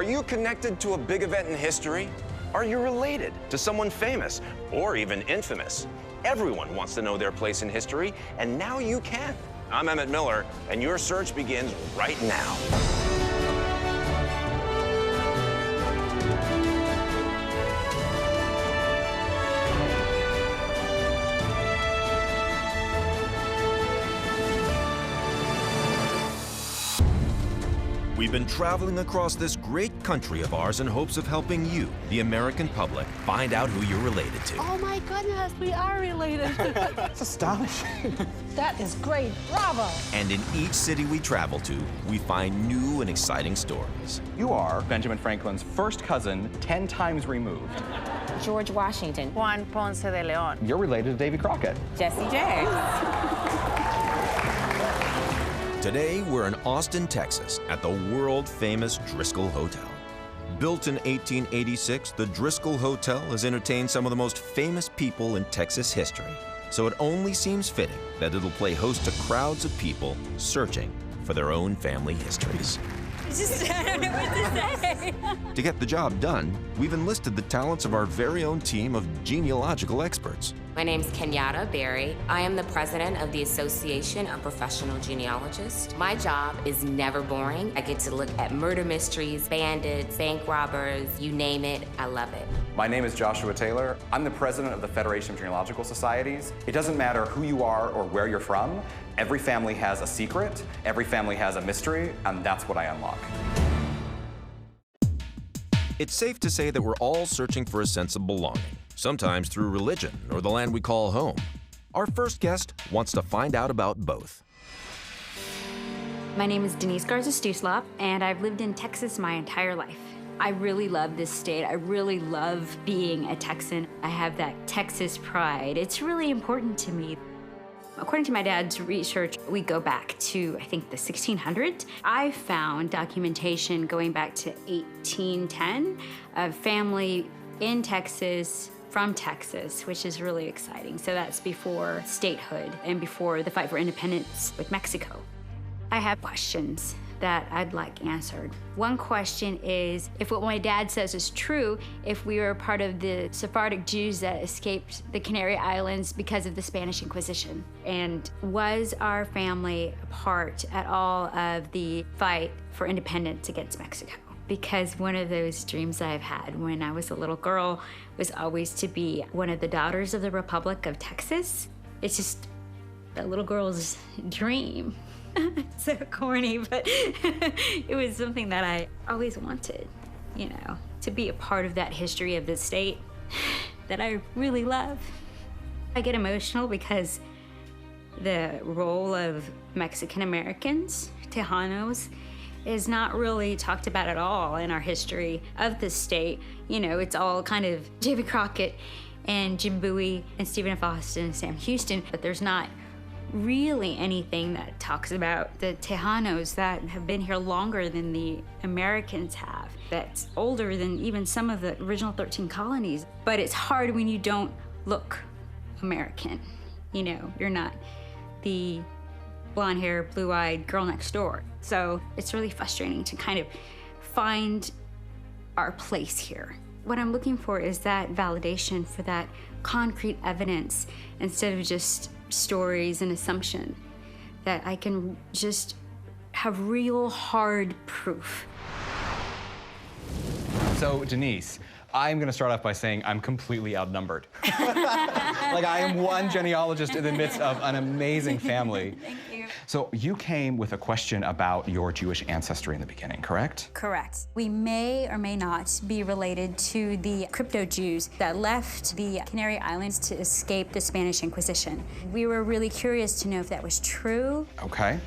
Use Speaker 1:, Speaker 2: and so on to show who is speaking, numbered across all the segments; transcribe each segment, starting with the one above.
Speaker 1: Are you connected to a big event in history? Are you related to someone famous or even infamous? Everyone wants to know their place in history, and now you can. I'm Emmett Miller, and your search begins right now.
Speaker 2: We've been traveling across this great country of ours in hopes of helping you, the American public, find out who you're related to.
Speaker 3: Oh my goodness, we are related.
Speaker 4: That's astonishing.
Speaker 3: That is great, bravo.
Speaker 2: And in each city we travel to, we find new and exciting stories.
Speaker 4: You are Benjamin Franklin's first cousin, 10 times removed.
Speaker 5: George Washington. Juan Ponce de Leon.
Speaker 4: You're related to Davy Crockett.
Speaker 5: Jesse James.
Speaker 2: Today, we're in Austin, Texas, at the world-famous Driscoll Hotel. Built in 1886, the Driscoll Hotel has entertained some of the most famous people in Texas history. So it only seems fitting that it'll play host to crowds of people searching for their own family histories.
Speaker 6: I don't know what to say.
Speaker 2: To get the job done, we've enlisted the talents of our very own team of genealogical experts.
Speaker 7: My name's Kenyatta Berry. I am the president of the Association of Professional Genealogists. My job is never boring. I get to look at murder mysteries, bandits, bank robbers, you name it, I love it.
Speaker 4: My name is Joshua Taylor. I'm the president of the Federation of Genealogical Societies. It doesn't matter who you are or where you're from. Every family has a secret, every family has a mystery, and that's what I unlock.
Speaker 2: It's safe to say that we're all searching for a sense of belonging, sometimes through religion or the land we call home. Our first guest wants to find out about both.
Speaker 6: My name is Denise Garza-Stuslop, and I've lived in Texas my entire life. I really love this state. I really love being a Texan. I have that Texas pride. It's really important to me. According to my dad's research, we go back to, I think, the 1600s. I found documentation going back to 1810 of family in Texas, from Texas, which is really exciting. So that's before statehood and before the fight for independence with Mexico. I have questions that I'd like answered. One question is, if what my dad says is true, if we were part of the Sephardic Jews that escaped the Canary Islands because of the Spanish Inquisition, and was our family a part at all of the fight for independence against Mexico? Because one of those dreams I've had when I was a little girl was always to be one of the daughters of the Republic of Texas. It's just a little girl's dream. So corny, but it was something that I always wanted, you know, to be a part of that history of the state that I really love. I get emotional because the role of Mexican Americans, Tejanos, is not really talked about at all in our history of the state. You know, it's all kind of Davy Crockett and Jim Bowie and Stephen F. Austin and Sam Houston, but there's not really anything that talks about the Tejanos that have been here longer than the Americans have, that's older than even some of the original 13 colonies. But it's hard when you don't look American. You know, you're not the blonde hair, blue-eyed girl next door. So it's really frustrating to kind of find our place here. What I'm looking for is that validation for that concrete evidence instead of just stories and assumption, that I can just have real hard proof.
Speaker 4: So, Denise, I'm gonna start off by saying I'm completely outnumbered. Like, I am one genealogist in the midst of an amazing family.
Speaker 6: Thank you.
Speaker 4: So you came with a question about your Jewish ancestry in the beginning, correct?
Speaker 6: Correct. We may or may not be related to the crypto Jews that left the Canary Islands to escape the Spanish Inquisition. We were really curious to know if that was true.
Speaker 4: Okay.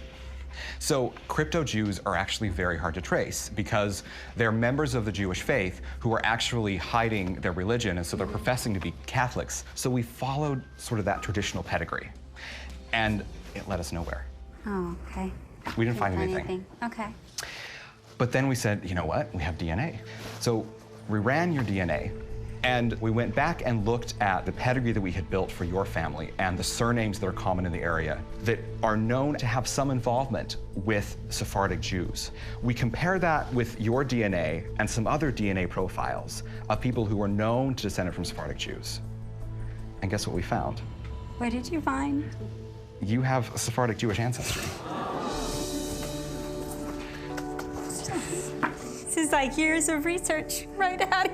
Speaker 4: So crypto Jews are actually very hard to trace because they're members of the Jewish faith who are actually hiding their religion, and so they're professing to be Catholics. So we followed sort of that traditional pedigree, and it led us nowhere.
Speaker 6: Oh, okay.
Speaker 4: We didn't find anything.
Speaker 6: Okay.
Speaker 4: But then we said, you know what? We have DNA. So we ran your DNA, And we went back and looked at the pedigree that we had built for your family and the surnames that are common in the area that are known to have some involvement with Sephardic Jews. We compare that with your DNA and some other DNA profiles of people who were known to descend from Sephardic Jews. And guess what we found?
Speaker 6: What did you find?
Speaker 4: You have a Sephardic Jewish ancestry.
Speaker 6: This is like years of research right at it.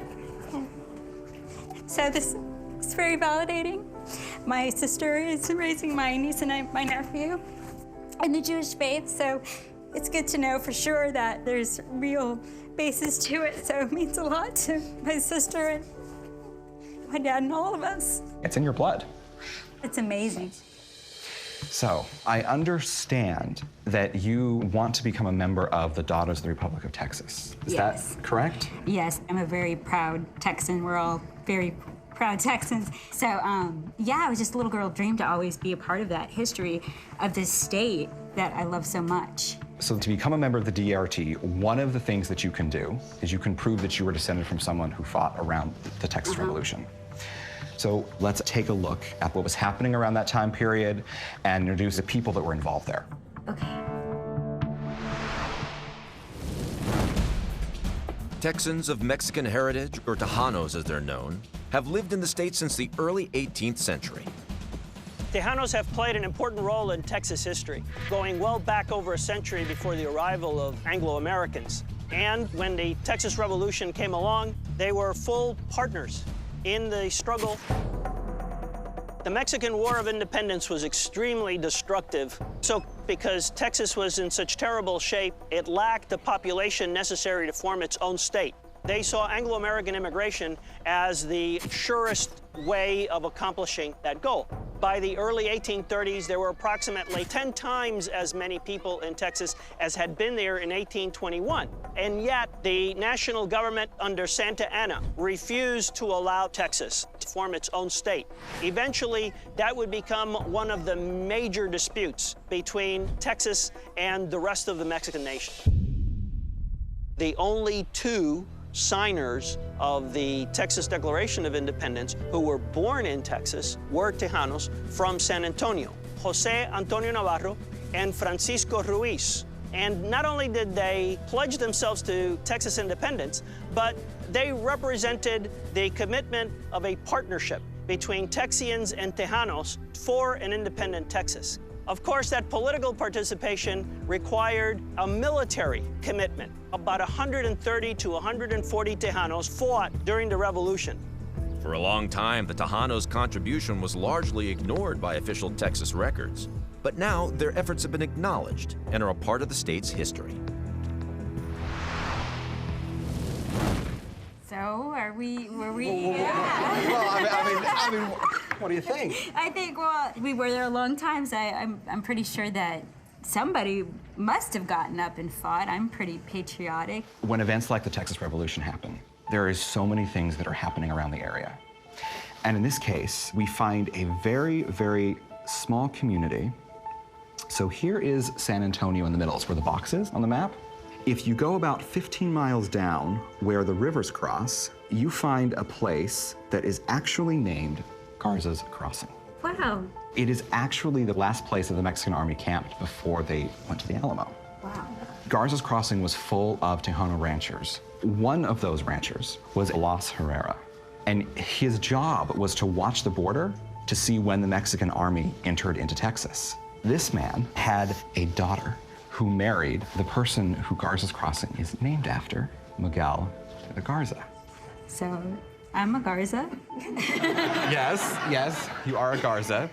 Speaker 6: So this is very validating. My sister is raising my niece and my nephew in the Jewish faith, so it's good to know for sure that there's real basis to it. So it means a lot to my sister and my dad and all of us.
Speaker 4: It's in your blood.
Speaker 6: It's amazing.
Speaker 4: So I understand that you want to become a member of the Daughters of the Republic of Texas. Is
Speaker 6: Yes.
Speaker 4: that correct?
Speaker 6: Yes, I'm a very proud Texan. We're all very proud Texans. So, yeah, I was just a little girl dream to always be a part of that history of this state that I love so much.
Speaker 4: So to become a member of the DRT, one of the things that you can do is you can prove that you were descended from someone who fought around the Texas Revolution. So let's take a look at what was happening around that time period and introduce the people that were involved there.
Speaker 6: Okay.
Speaker 2: Texans of Mexican heritage, or Tejanos as they're known, have lived in the state since the early 18th century.
Speaker 8: Tejanos have played an important role in Texas history, going well back over a century before the arrival of Anglo-Americans. And when the Texas Revolution came along, they were full partners in the struggle. The Mexican War of Independence was extremely destructive. So because Texas was in such terrible shape, it lacked the population necessary to form its own state. They saw Anglo-American immigration as the surest way of accomplishing that goal. By the early 1830s, there were approximately 10 times as many people in Texas as had been there in 1821. And yet, the national government under Santa Anna refused to allow Texas to form its own state. Eventually, that would become one of the major disputes between Texas and the rest of the Mexican nation. The only two signers of the Texas Declaration of Independence who were born in Texas were Tejanos from San Antonio, Jose Antonio Navarro and Francisco Ruiz. And not only did they pledge themselves to Texas independence, but they represented the commitment of a partnership between Texians and Tejanos for an independent Texas. Of course, that political participation required a military commitment. About 130 to 140 Tejanos fought during the Revolution.
Speaker 2: For a long time, the Tejanos' contribution was largely ignored by official Texas records. But now, their efforts have been acknowledged and are a part of the state's history.
Speaker 6: So, were we?
Speaker 4: Well, I mean, what do you think?
Speaker 6: I think, well, we were there a long time, so I'm pretty sure that somebody must have gotten up and fought. I'm pretty patriotic.
Speaker 4: When events like the Texas Revolution happen, there is so many things that are happening around the area. And in this case, we find a very, very small community. So here is San Antonio in the middle. It's where the box is on the map. If you go about 15 miles down where the rivers cross, you find a place that is actually named Garza's Crossing.
Speaker 6: Wow.
Speaker 4: It is actually the last place that the Mexican army camped before they went to the Alamo.
Speaker 6: Wow.
Speaker 4: Garza's Crossing was full of Tejano ranchers. One of those ranchers was Las Herrera, and his job was to watch the border to see when the Mexican army entered into Texas. This man had a daughter who married the person who Garza's Crossing is named after, Miguel de Garza.
Speaker 6: So, I'm a Garza.
Speaker 4: Yes, you are a Garza,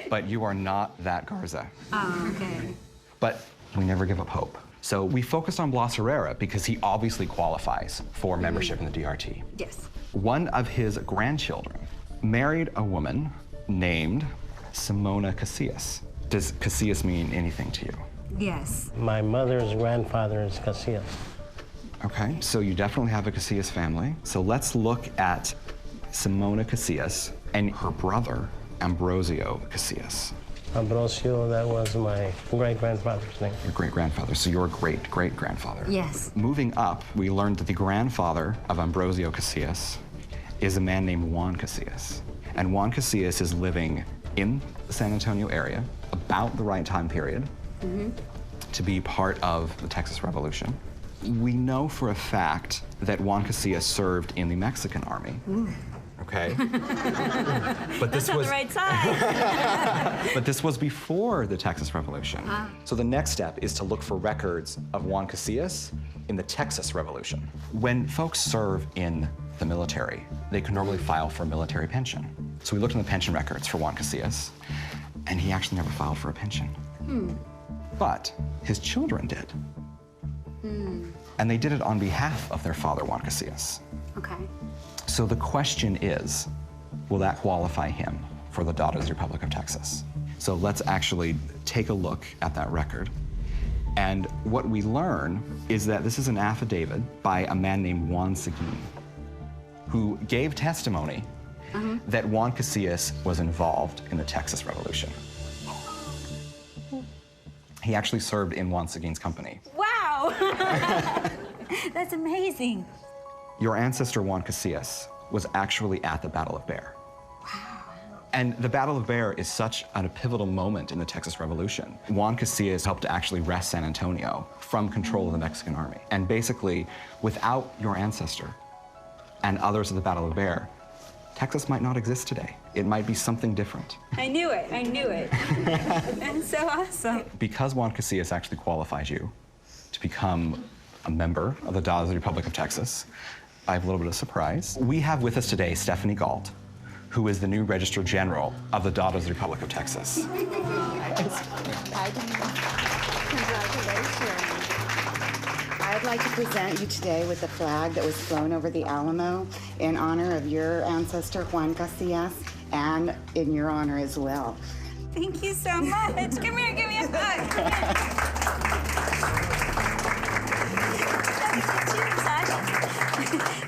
Speaker 4: but you are not that Garza.
Speaker 6: Oh, okay.
Speaker 4: But we never give up hope. So we focused on Blas Herrera because he obviously qualifies for membership in the DRT.
Speaker 6: Yes.
Speaker 4: One of his grandchildren married a woman named Simona Casillas. Does Casillas mean anything to you?
Speaker 6: Yes.
Speaker 9: My mother's grandfather is Casillas.
Speaker 4: Okay, so you definitely have a Casillas family. So let's look at Simona Casillas and her brother, Ambrosio Casillas.
Speaker 9: Ambrosio, that was my great-grandfather's name.
Speaker 4: Your great-grandfather, so your great-great-grandfather.
Speaker 6: Yes.
Speaker 4: Moving up, we learned that the grandfather of Ambrosio Casillas is a man named Juan Casillas. And Juan Casillas is living in the San Antonio area about the right time period to be part of the Texas Revolution. We know for a fact that Juan Casillas served in the Mexican army. Okay? But
Speaker 6: That's on the right side.
Speaker 4: But this was before the Texas Revolution. So the next step is to look for records of Juan Casillas in the Texas Revolution. When folks serve in the military, they can normally file for a military pension. So we looked in the pension records for Juan Casillas, and he actually never filed for a pension. But his children did. And they did it on behalf of their father, Juan Casillas.
Speaker 6: Okay.
Speaker 4: So the question is, will that qualify him for the Daughters Republic of Texas? So let's actually take a look at that record. And what we learn is that this is an affidavit by a man named Juan Seguin, who gave testimony that Juan Casillas was involved in the Texas Revolution. He actually served in Juan Seguin's company.
Speaker 6: Wow! That's amazing.
Speaker 4: Your ancestor, Juan Casillas, was actually at the Battle of Bear. Wow. And the Battle of Bear is such a pivotal moment in the Texas Revolution. Juan Casillas helped to actually wrest San Antonio from control of the Mexican army. And basically, without your ancestor and others at the Battle of Bear, Texas might not exist today. It might be something different.
Speaker 6: I knew it. I knew it. That's so awesome.
Speaker 4: Because Juan Casillas actually qualifies you to become a member of the Daughters of the Republic of Texas, I have a little bit of surprise. We have with us today Stephanie Galt, who is the new Registrar General of the Daughters of the Republic of Texas.
Speaker 10: Hi, congratulations. I'd like to present you today with the flag that was flown over the Alamo in honor of your ancestor, Juan Casillas, and in your honor as well.
Speaker 6: Thank you so much. Come here, give me a hug.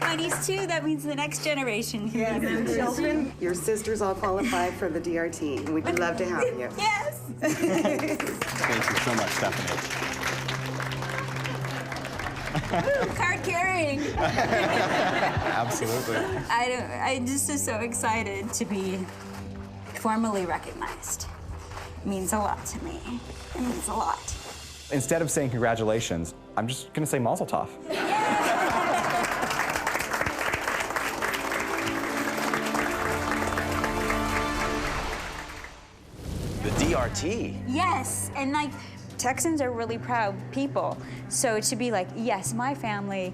Speaker 6: My niece too, that means the next generation.
Speaker 10: Yes, children, your sisters all qualified for the DRT. We'd love to have you.
Speaker 6: Yes.
Speaker 4: Thank you so much, Stephanie.
Speaker 6: Card carrying.
Speaker 4: Absolutely.
Speaker 6: I just am so excited to be formally recognized. It means a lot to me. It means a lot.
Speaker 4: Instead of saying congratulations, I'm just gonna say mazel tov.
Speaker 1: The DRT?
Speaker 6: Yes, and like, Texans are really proud people. So to be like, yes, my family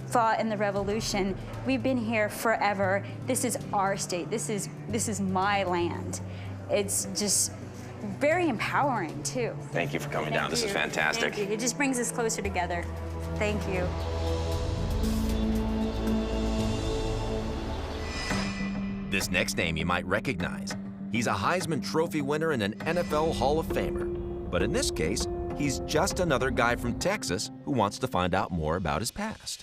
Speaker 6: fought in the Revolution. We've been here forever. This is our state. This is my land. It's just very empowering too.
Speaker 1: Thank you for coming down. This is fantastic.
Speaker 6: Thank you. It just brings us closer together. Thank you.
Speaker 2: This next name you might recognize. He's a Heisman Trophy winner and an NFL Hall of Famer. But in this case, he's just another guy from Texas who wants to find out more about his past.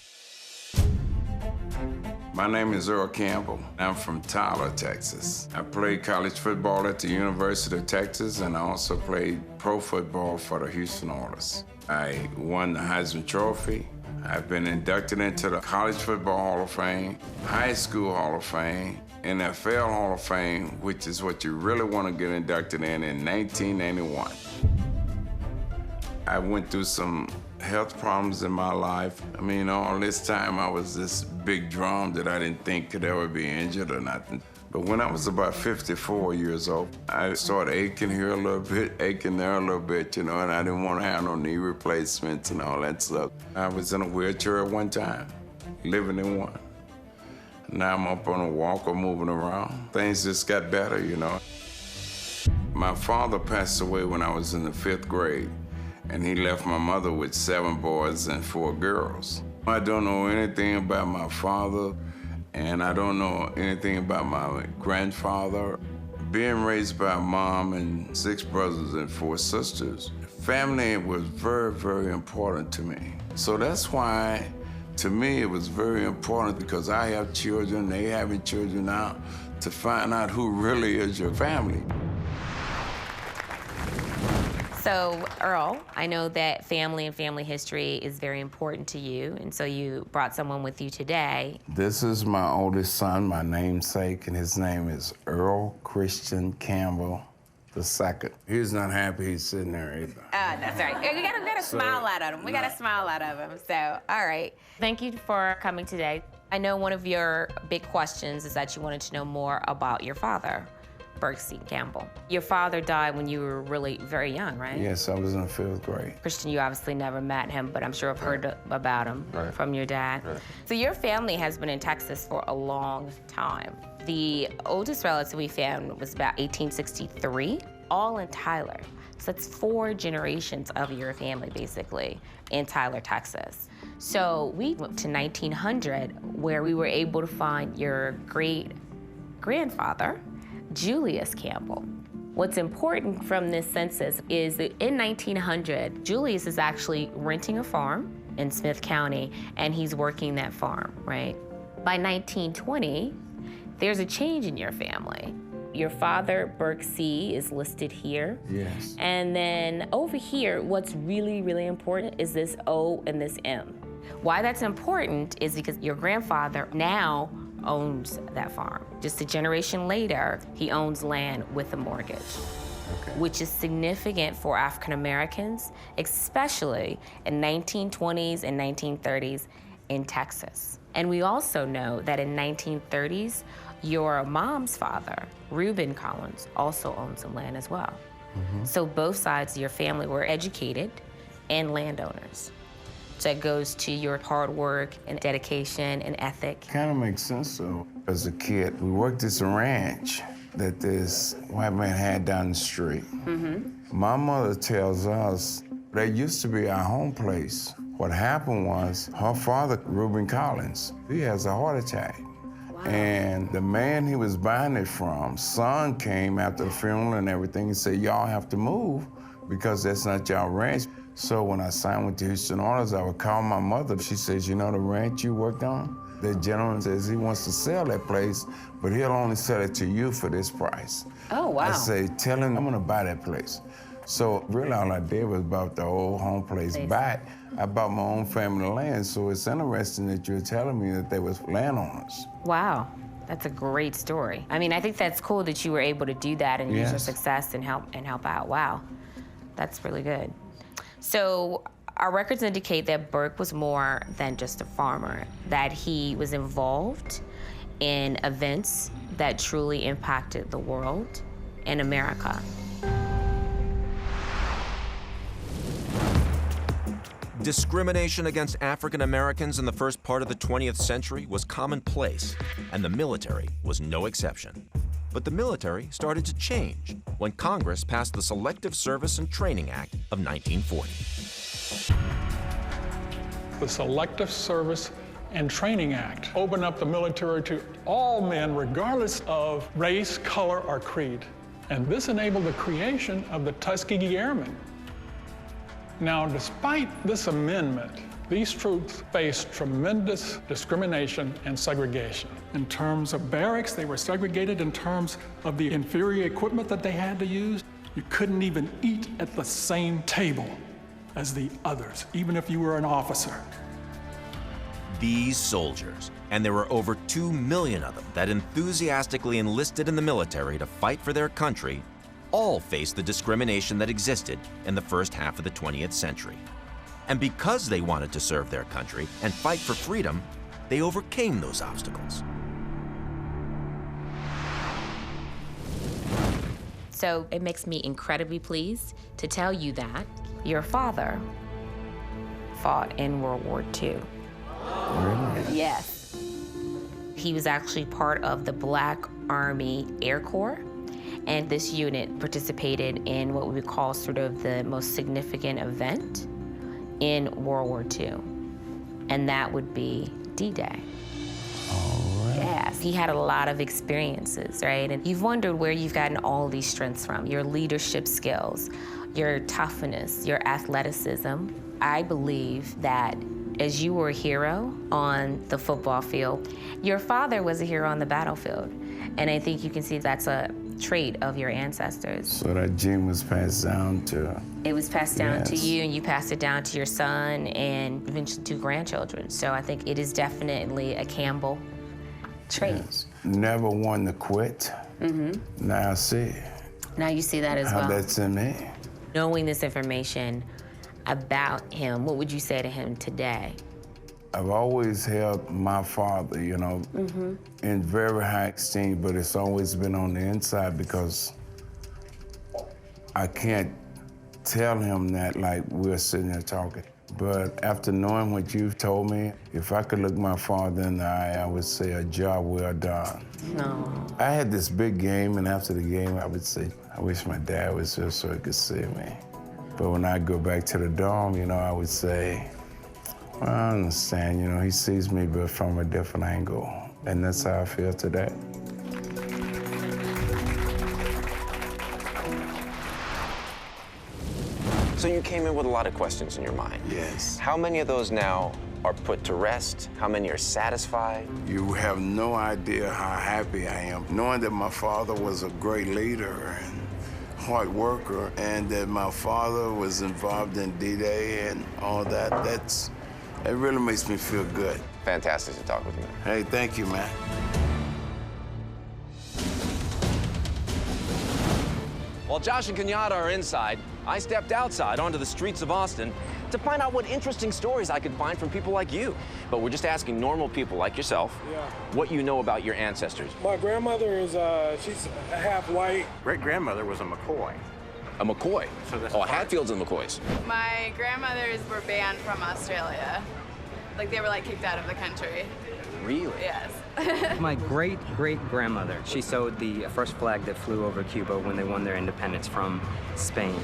Speaker 11: My name is Earl Campbell. I'm from Tyler, Texas. I played college football at the University of Texas, and I also played pro football for the Houston Oilers. I won the Heisman Trophy. I've been inducted into the College Football Hall of Fame, High School Hall of Fame, NFL Hall of Fame, which is what you really want to get inducted in 1991. I went through some health problems in my life. I mean, all this time I was this big drum that I didn't think could ever be injured or nothing. But when I was about 54 years old, I started aching here a little bit, aching there a little bit, and I didn't want to have no knee replacements and all that stuff. I was in a wheelchair at one time, living in one. Now I'm up on a walker, moving around. Things just got better, My father passed away when I was in the 5th grade, and he left my mother with 7 boys and 4 girls. I don't know anything about my father, and I don't know anything about my grandfather. Being raised by a mom and 6 brothers and 4 sisters, family was very, very important to me. So that's why, to me, it was very important, because I have children, they having children now, to find out who really is your family.
Speaker 7: So Earl, I know that family and family history is very important to you, and so you brought someone with you today.
Speaker 11: This is my oldest son, my namesake, and his name is Earl Christian Campbell II. He's not happy he's sitting there either.
Speaker 7: That's right. We gotta smile out of him. We gotta smile out of him. So, all right. Thank you for coming today. I know one of your big questions is that you wanted to know more about your father, Burke C. Campbell. Your father died when you were really very young, right?
Speaker 11: Yes, I was in the 5th grade.
Speaker 7: Christian, you obviously never met him, but I'm sure I've heard about him from your dad.
Speaker 11: Right.
Speaker 7: So your family has been in Texas for a long time. The oldest relative we found was about 1863, all in Tyler. So that's 4 generations of your family, basically, in Tyler, Texas. So we went to 1900, where we were able to find your great-grandfather, Julius Campbell. What's important from this census is that in 1900, Julius is actually renting a farm in Smith County, and he's working that farm, right? By 1920, there's a change in your family. Your father, Burke C., is listed here.
Speaker 11: Yes.
Speaker 7: And then over here, what's really, really important is this O and this M. Why that's important is because your grandfather now owns that farm. Just a generation later, he owns land with a mortgage, which is significant for African Americans, especially in 1920s and 1930s in Texas. And we also know that in 1930s, your mom's father, Reuben Collins, also owned some land as well. So both sides of your family were educated and landowners. So it goes to your hard work and dedication and ethic.
Speaker 11: Kind of makes sense, though. As a kid, we worked this ranch that this white man had down the street. My mother tells us that used to be our home place. What happened was her father, Reuben Collins, he has a heart attack. And the man he was buying it from, son came after the funeral and everything and said, y'all have to move because that's not y'all ranch. So when I signed with the Houston Oilers, I would call my mother. She says, you know the ranch you worked on? The gentleman says he wants to sell that place, but he'll only sell it to you for this price.
Speaker 7: Oh, wow.
Speaker 11: I say, tell him I'm gonna buy that place. So really all I did was bought the old home place back. I bought my own family land, so it's interesting that you're telling me that there was landowners.
Speaker 7: Wow, that's a great story. I mean, I think that's cool that you were able to do that and use your success and help out. Wow, that's really good. So our records indicate that Burke was more than just a farmer, that he was involved in events that truly impacted the world and America.
Speaker 2: Discrimination against African Americans in the first part of the 20th century was commonplace, and the military was no exception. But the military started to change when Congress passed the Selective Service and Training Act of 1940.
Speaker 12: The Selective Service and Training Act opened up the military to all men, regardless of race, color, or creed. And this enabled the creation of the Tuskegee Airmen. Now, despite this amendment, these troops faced tremendous discrimination and segregation. In terms of barracks, they were segregated in terms of the inferior equipment that they had to use. You couldn't even eat at the same table as the others, even if you were an officer.
Speaker 2: These soldiers, and there were over 2 million of them that enthusiastically enlisted in the military to fight for their country, all faced the discrimination that existed in the first half of the 20th century. And because they wanted to serve their country and fight for freedom, they overcame those obstacles.
Speaker 7: So it makes me incredibly pleased to tell you that your father fought in World War II.
Speaker 11: Really?
Speaker 7: Yes. He was actually part of the Black Army Air Corps, and this unit participated in what we would call sort of the most significant event in World War II, and that would be D-Day. Yes, he had a lot of experiences, right? And you've wondered where you've gotten all these strengths from, your leadership skills, your toughness, your athleticism. I believe that as you were a hero on the football field, your father was a hero on the battlefield. And I think you can see that's a trait of your ancestors.
Speaker 11: So that gene was passed down to...
Speaker 7: It was passed down to
Speaker 11: Yes.
Speaker 7: you, and you passed it down to your son and eventually 2 grandchildren. So I think it is definitely a Campbell trait.
Speaker 11: Yes. Never one to quit. Now I see
Speaker 7: Now you see that as
Speaker 11: how
Speaker 7: well.
Speaker 11: that's in me.
Speaker 7: Knowing this information about him, what would you say to him today?
Speaker 11: I've always held my father, you know, in very high esteem, but it's always been on the inside because I can't tell him that like we're sitting there talking. But after knowing what you've told me, if I could look my father in the eye, I would say a job well done.
Speaker 7: No.
Speaker 11: I had this big game, and after the game, I would say, I wish my dad was here so he could see me. But when I go back to the dorm, you know, I would say, well, I understand, you know, he sees me, but from a different angle. And that's how I feel today.
Speaker 1: So you came in with a lot of questions in your mind.
Speaker 11: Yes.
Speaker 1: How many of those now are put to rest? How many are satisfied?
Speaker 11: You have no idea how happy I am, knowing that my father was a great leader and hard worker, and that my father was involved in D-Day and all that. It really makes me feel good.
Speaker 1: Fantastic to talk with you.
Speaker 11: Hey, thank you, man.
Speaker 1: While Josh and Kenyatta are inside, I stepped outside onto the streets of Austin to find out what interesting stories I could find from people like you. But we're just asking normal people like yourself what you know about your ancestors.
Speaker 13: My grandmother is, she's half white.
Speaker 14: Great-grandmother was a McCoy.
Speaker 1: A McCoy?
Speaker 14: So that's
Speaker 1: Hatfields and McCoys.
Speaker 15: My grandmothers were banned from Australia. Like, they were, like, kicked out of the country.
Speaker 1: Really?
Speaker 15: Yes.
Speaker 16: My great-great-grandmother, she sewed the first flag that flew over Cuba when they won their independence from Spain.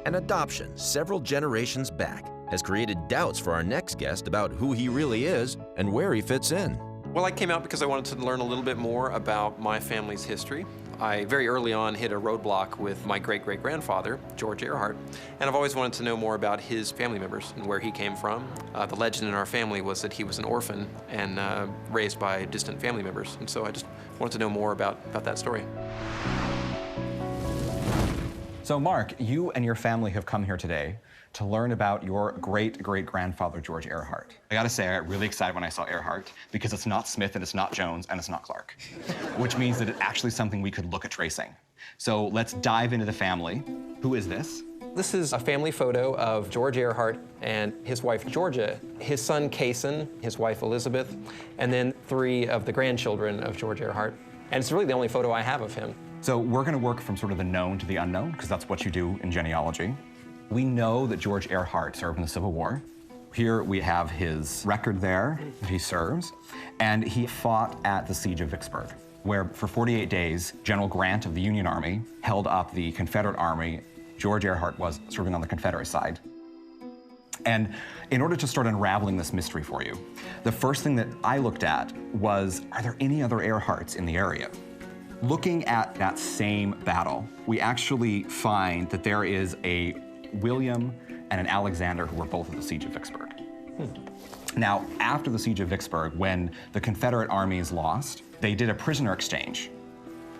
Speaker 2: An adoption several generations back has created doubts for our next guest about who he really is and where he fits in.
Speaker 17: Well, I came out because I wanted to learn a little bit more about my family's history. I very early on hit a roadblock with my great-great-grandfather, George Earhart, and I've always wanted to know more about his family members and where he came from. The legend in our family was that he was an orphan and raised by distant family members, and so I just wanted to know more about that story.
Speaker 4: So Mark, you and your family have come here today to learn about your great-great-grandfather, George Earhart. I gotta say, I got really excited when I saw Earhart because it's not Smith and it's not Jones and it's not Clark, which means that it's actually something we could look at tracing. So let's dive into the family. Who is this?
Speaker 17: This is a family photo of George Earhart and his wife, Georgia, his son, Kaysen, his wife, Elizabeth, and then 3 of the grandchildren of George Earhart. And it's really the only photo I have of him.
Speaker 4: So we're gonna work from sort of the known to the unknown, because that's what you do in genealogy. We know that George Earhart served in the Civil War. Here we have his record there that he serves, and he fought at the Siege of Vicksburg, where for 48 days, General Grant of the Union Army held up the Confederate Army. George Earhart was serving on the Confederate side. And in order to start unraveling this mystery for you, the first thing that I looked at was, are there any other Earharts in the area? Looking at that same battle, we actually find that there is a William and an Alexander who were both at the Siege of Vicksburg. Now, after the Siege of Vicksburg, when the Confederate armies lost, they did a prisoner exchange.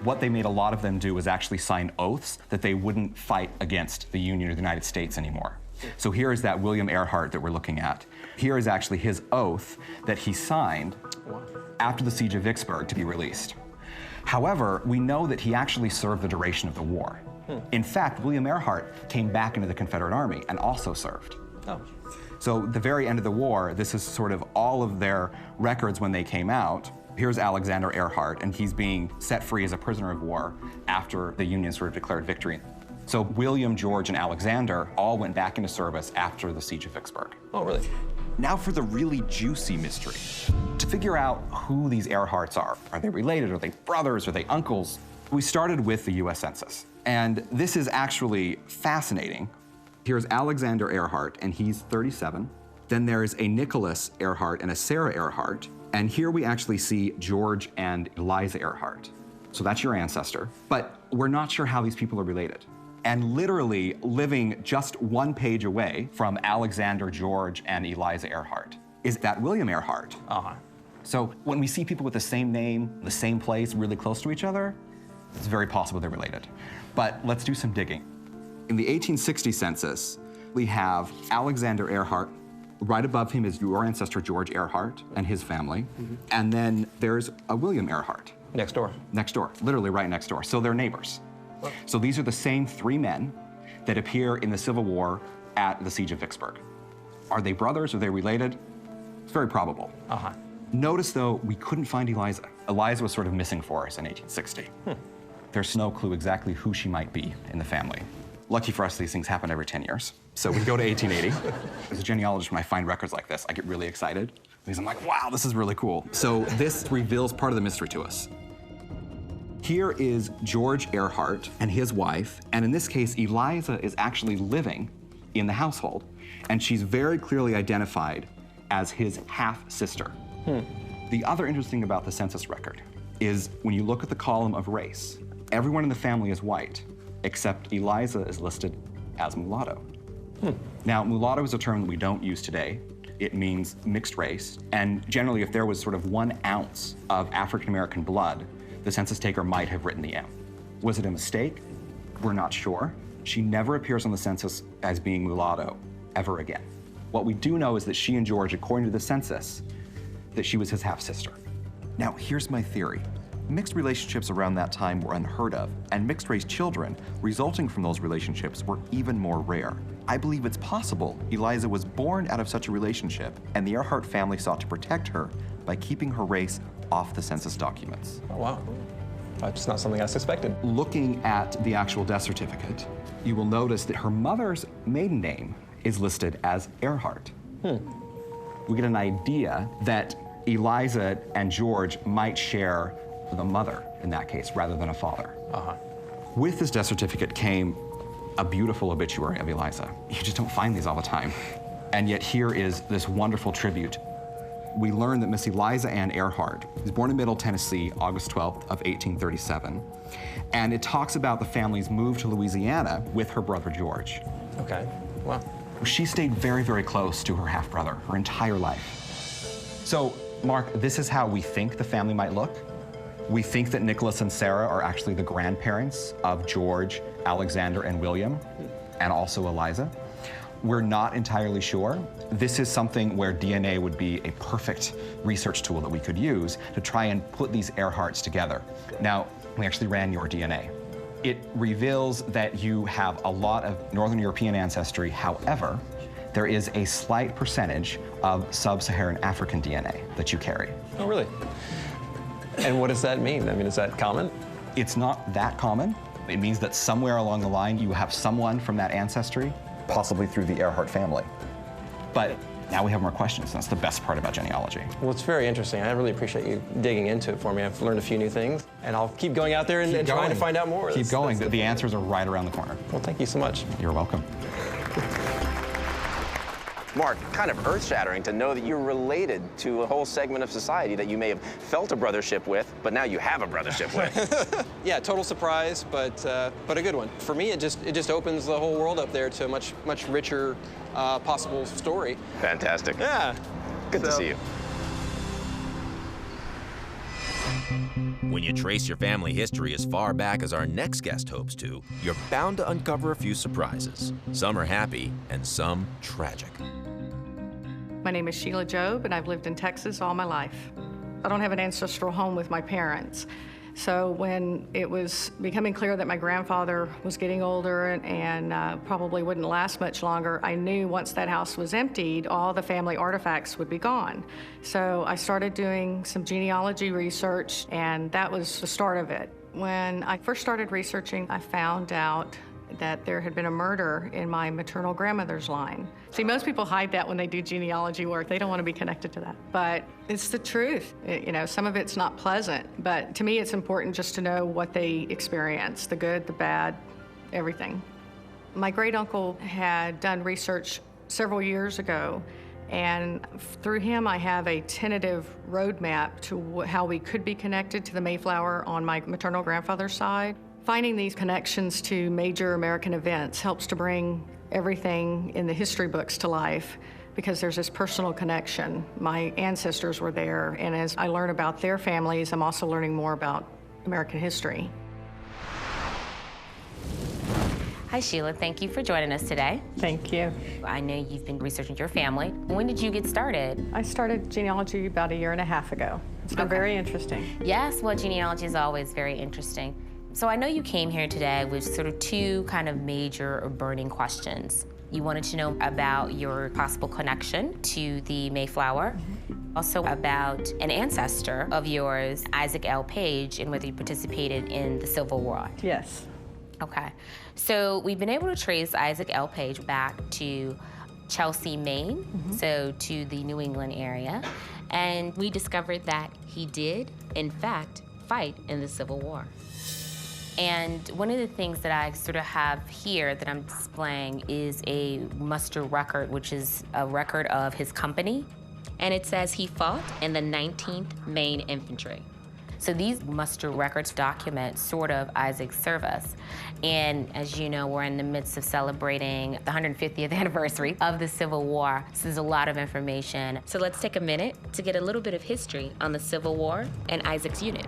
Speaker 4: What they made a lot of them do was actually sign oaths that they wouldn't fight against the Union or the United States anymore. So here is that William Earhart that we're looking at. Here is actually his oath that he signed after the Siege of Vicksburg to be released. However, we know that he actually served the duration of the war. In fact, William Earhart came back into the Confederate Army and also served. So the very end of the war, this is sort of all of their records when they came out. Here's Alexander Earhart, and he's being set free as a prisoner of war after the Union sort of declared victory. So William, George, and Alexander all went back into service after the Siege of Vicksburg.
Speaker 17: Oh, really?
Speaker 4: Now for the really juicy mystery. To figure out who these Earharts are they related? Are they brothers? Are they uncles? We started with the US Census. And this is actually fascinating. Here's Alexander Earhart, and he's 37. Then there's a Nicholas Earhart and a Sarah Earhart. And here we actually see George and Eliza Earhart. So that's your ancestor. But we're not sure how these people are related. And literally living just one page away from Alexander, George, and Eliza Earhart is that William Earhart. So when we see people with the same name, the same place, really close to each other, it's very possible they're related. But let's do some digging. In the 1860 census, we have Alexander Earhart. Right above him is your ancestor, George Earhart, and his family. And then there's a William Earhart.
Speaker 17: Next door.
Speaker 4: Next door, literally right next door. So they're neighbors. So these are the same three men that appear in the Civil War at the Siege of Vicksburg. Are they brothers? Are they related? It's very probable. Notice, though, we couldn't find Eliza. Eliza was sort of missing for us in 1860. There's no clue exactly who she might be in the family. Lucky for us, these things happen every 10 years. So we go to 1880. As a genealogist, when I find records like this, I get really excited because I'm like, wow, this is really cool. So this reveals part of the mystery to us. Here is George Earhart and his wife, and in this case, Eliza is actually living in the household, and she's very clearly identified as his half-sister. The other interesting thing about the census record is when you look at the column of race, everyone in the family is white, except Eliza is listed as mulatto. Now, mulatto is a term that we don't use today. It means mixed race, and generally if there was sort of 1 ounce of African American blood, the census taker might have written the M. Was it a mistake? We're not sure. She never appears on the census as being mulatto ever again. What we do know is that she and George, according to the census, that she was his half-sister.
Speaker 18: Now, here's my theory. Mixed relationships around that time were unheard of, and mixed-race children resulting from those relationships were even more rare. I believe it's possible Eliza was born out of such a relationship, and the Earhart family sought to protect her by keeping her race off the census documents.
Speaker 17: Oh, wow. That's not something I suspected.
Speaker 4: Looking at the actual death certificate, you will notice that her mother's maiden name is listed as Earhart. We get an idea that Eliza and George might share the mother in that case, rather than a father. With this death certificate came a beautiful obituary of Eliza. You just don't find these all the time. And yet here is this wonderful tribute. We learn that Miss Eliza Ann Earhart was born in Middle Tennessee, August 12th of 1837. And it talks about the family's move to Louisiana with her brother George.
Speaker 17: Okay, wow.
Speaker 4: She stayed very, very close to her half-brother her entire life. So, Mark, this is how we think the family might look. We think that Nicholas and Sarah are actually the grandparents of George, Alexander, and William, and also Eliza. We're not entirely sure. This is something where DNA would be a perfect research tool that we could use to try and put these Earharts together. Now, we actually ran your DNA. It reveals that you have a lot of Northern European ancestry. However, there is a slight percentage of sub-Saharan African DNA that you carry.
Speaker 17: Oh, really? And what does that mean? I mean, is that common?
Speaker 4: It's not that common. It means that somewhere along the line, you have someone from that ancestry, possibly through the Earhart family. But now we have more questions. That's the best part about genealogy.
Speaker 17: Well, it's very interesting. I really appreciate you digging into it for me. I've learned a few new things, and I'll keep going out there and trying to find out more.
Speaker 4: Keep going. The answers are right around the corner.
Speaker 17: Well, thank you so much.
Speaker 4: You're welcome.
Speaker 1: Mark, kind of earth-shattering to know that you're related to a whole segment of society that you may have felt a brothership with, but now you have a brothership with.
Speaker 17: Yeah, total surprise, but a good one. For me, it just opens the whole world up there to a much richer possible story.
Speaker 1: Fantastic.
Speaker 17: Yeah.
Speaker 1: Good to see you.
Speaker 2: When you trace your family history as far back as our next guest hopes to, you're bound to uncover a few surprises. Some are happy and some tragic.
Speaker 3: My name is Sheila Job, and I've lived in Texas all my life. I don't have an ancestral home with my parents. So when it was becoming clear that my grandfather was getting older and probably wouldn't last much longer, I knew once that house was emptied, all the family artifacts would be gone. So I started doing some genealogy research, and that was the start of it. When I first started researching, I found out that there had been a murder in my maternal grandmother's line. See, most people hide that when they do genealogy work. They don't want to be connected to that. But it's the truth. You know, some of it's not pleasant, but to me it's important just to know what they experienced, the good, the bad, everything. My great uncle had done research several years ago, and through him I have a tentative roadmap to how we could be connected to the Mayflower on my maternal grandfather's side. Finding these connections to major American events helps to bring everything in the history books to life. because there's this personal connection. My ancestors were there, and as I learn about their families, I'm also learning more about American history.
Speaker 7: Hi, Sheila. Thank you for joining us today.
Speaker 3: Thank you.
Speaker 7: I know you've been researching your family. When did you get started?
Speaker 3: I started genealogy about 1.5 years ago. It's been very interesting.
Speaker 7: Yes, well, genealogy is always very interesting. So I know you came here today with sort of two kind of major or burning questions. You wanted to know about your possible connection to the Mayflower, also about an ancestor of yours, Isaac L. Page, and whether you participated in the Civil War.
Speaker 3: Yes.
Speaker 7: Okay, so we've been able to trace Isaac L. Page back to Chelsea, Maine, so to the New England area, and we discovered that he did, in fact, fight in the Civil War. And one of the things that I sort of have here that I'm displaying is a muster record, which is a record of his company, and it says he fought in the 19th Maine Infantry. So these muster records document sort of Isaac's service. And as you know, we're in the midst of celebrating the 150th anniversary of the Civil War. So there's a lot of information. So let's take a minute to get a little bit of history on the Civil War and Isaac's unit.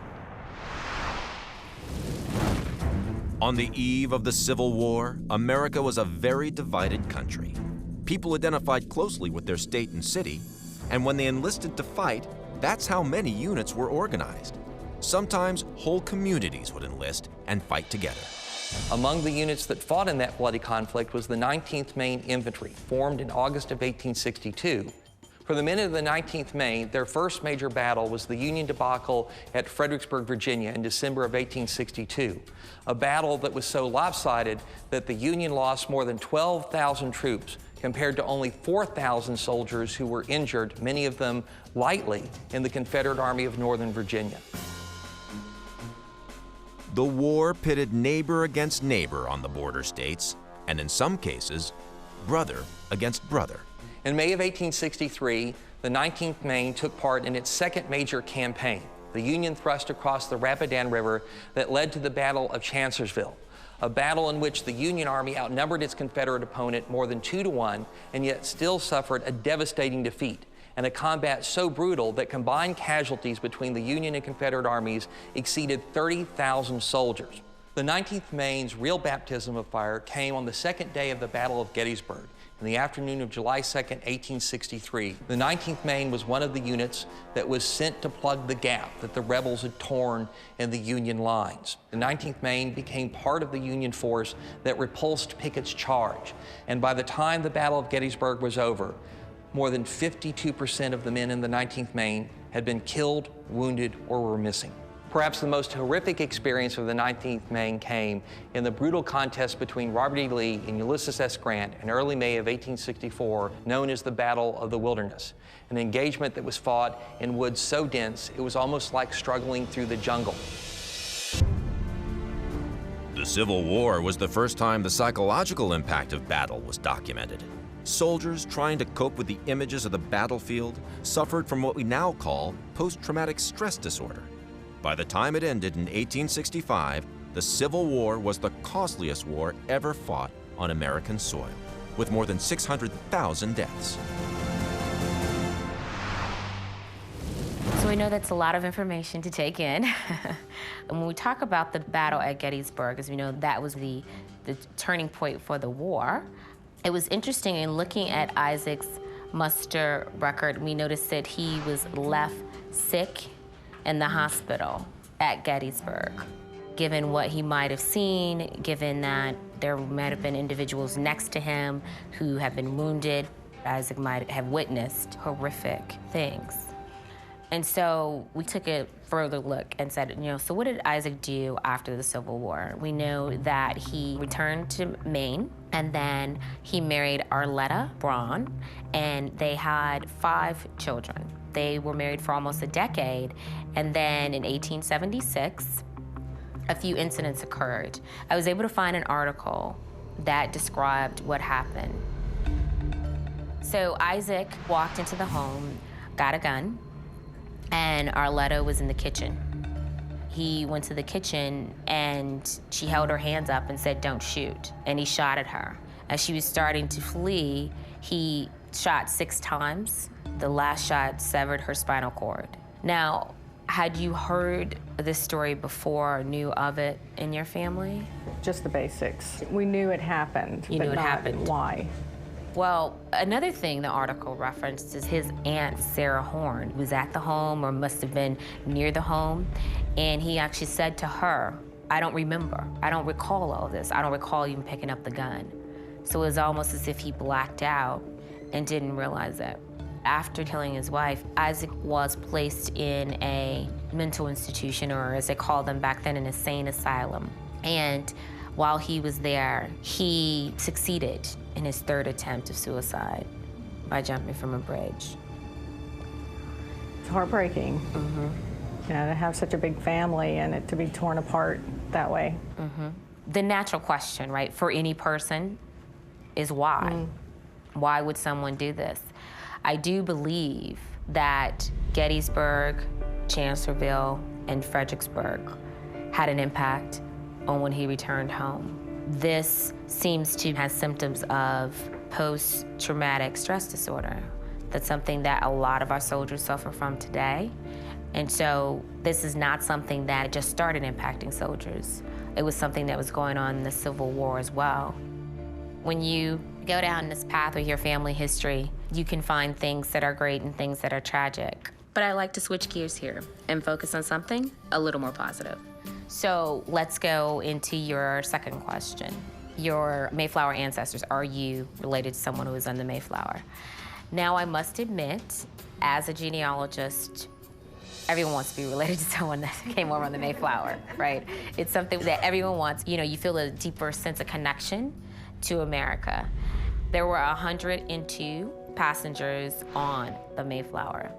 Speaker 2: On the eve of the Civil War, America was a very divided country. People identified closely with their state and city, and when they enlisted to fight, that's how many units were organized. Sometimes whole communities would enlist and fight together.
Speaker 19: Among the units that fought in that bloody conflict was the 19th Maine Infantry, formed in August of 1862. For the men of the 19th Maine, their first major battle was the Union debacle at Fredericksburg, Virginia in December of 1862, a battle that was so lopsided that the Union lost more than 12,000 troops compared to only 4,000 soldiers who were injured, many of them lightly, in the Confederate Army of Northern Virginia.
Speaker 2: The war pitted neighbor against neighbor on the border states, and in some cases, brother against brother.
Speaker 19: In May of 1863, the 19th Maine took part in its second major campaign, the Union thrust across the Rapidan River that led to the Battle of Chancellorsville, a battle in which the Union Army outnumbered its Confederate opponent more than 2-1 and yet still suffered a devastating defeat, and a combat so brutal that combined casualties between the Union and Confederate armies exceeded 30,000 soldiers. The 19th Maine's real baptism of fire came on the second day of the Battle of Gettysburg, in the afternoon of July 2nd, 1863. The 19th Maine was one of the units that was sent to plug the gap that the rebels had torn in the Union lines. The 19th Maine became part of the Union force that repulsed Pickett's charge, and by the time the Battle of Gettysburg was over, more than 52% of the men in the 19th Maine had been killed, wounded, or were missing. Perhaps the most horrific experience of the 19th Maine came in the brutal contest between Robert E. Lee and Ulysses S. Grant in early May of 1864, known as the Battle of the Wilderness, an engagement that was fought in woods so dense it was almost like struggling through the jungle.
Speaker 2: The Civil War was the first time the psychological impact of battle was documented. Soldiers trying to cope with the images of the battlefield suffered from what we now call post-traumatic stress disorder. By the time it ended in 1865, the Civil War was the costliest war ever fought on American soil, with more than 600,000 deaths.
Speaker 7: So we know that's a lot of information to take in. And when we talk about the battle at Gettysburg, as we know, that was the turning point for the war. It was interesting in looking at Isaac's muster record, we noticed that he was left sick in the hospital at Gettysburg. Given what he might have seen, given that there might have been individuals next to him who have been wounded, Isaac might have witnessed horrific things. And so we took a further look and said, so what did Isaac do after the Civil War? We know that he returned to Maine, and then he married Arletta Braun, and they had 5 children. They were married for almost a decade, and then in 1876, a few incidents occurred. I was able to find an article that described what happened. So Isaac walked into the home, got a gun, and Arletta was in the kitchen. He went to the kitchen and she held her hands up and said, "Don't shoot," and he shot at her. As she was starting to flee, he shot 6 times. The last shot severed her spinal cord. Now, had you heard this story before or knew of it in your family?
Speaker 3: Just the basics. We knew it happened,
Speaker 7: You
Speaker 3: but
Speaker 7: knew it
Speaker 3: not
Speaker 7: happened.
Speaker 3: why.
Speaker 7: Well, another thing the article referenced is his aunt, Sarah Horn, was at the home or must have been near the home, and he actually said to her, I don't remember. I don't recall all this. I don't recall even picking up the gun. So it was almost as if he blacked out and didn't realize it. After killing his wife, Isaac was placed in a mental institution, or as they called them back then, an insane asylum. And while he was there, he succeeded in his 3rd attempt of suicide by jumping from a bridge.
Speaker 3: It's heartbreaking. You know, to have such a big family and it to be torn apart that way.
Speaker 7: The natural question, right, for any person is why? Why would someone do this? I do believe that Gettysburg, Chancellorsville, and Fredericksburg had an impact on when he returned home. This seems to have symptoms of post-traumatic stress disorder. That's something that a lot of our soldiers suffer from today. And so this is not something that just started impacting soldiers. It was something that was going on in the Civil War as well. When you go down this path with your family history, you can find things that are great and things that are tragic. But I like to switch gears here and focus on something a little more positive. So let's go into your second question. Your Mayflower ancestors, are you related to someone who was on the Mayflower? Now, I must admit, as a genealogist, everyone wants to be related to someone that came over on the Mayflower, right? It's something that everyone wants. You know, you feel a deeper sense of connection to America. There were 102 passengers on the Mayflower.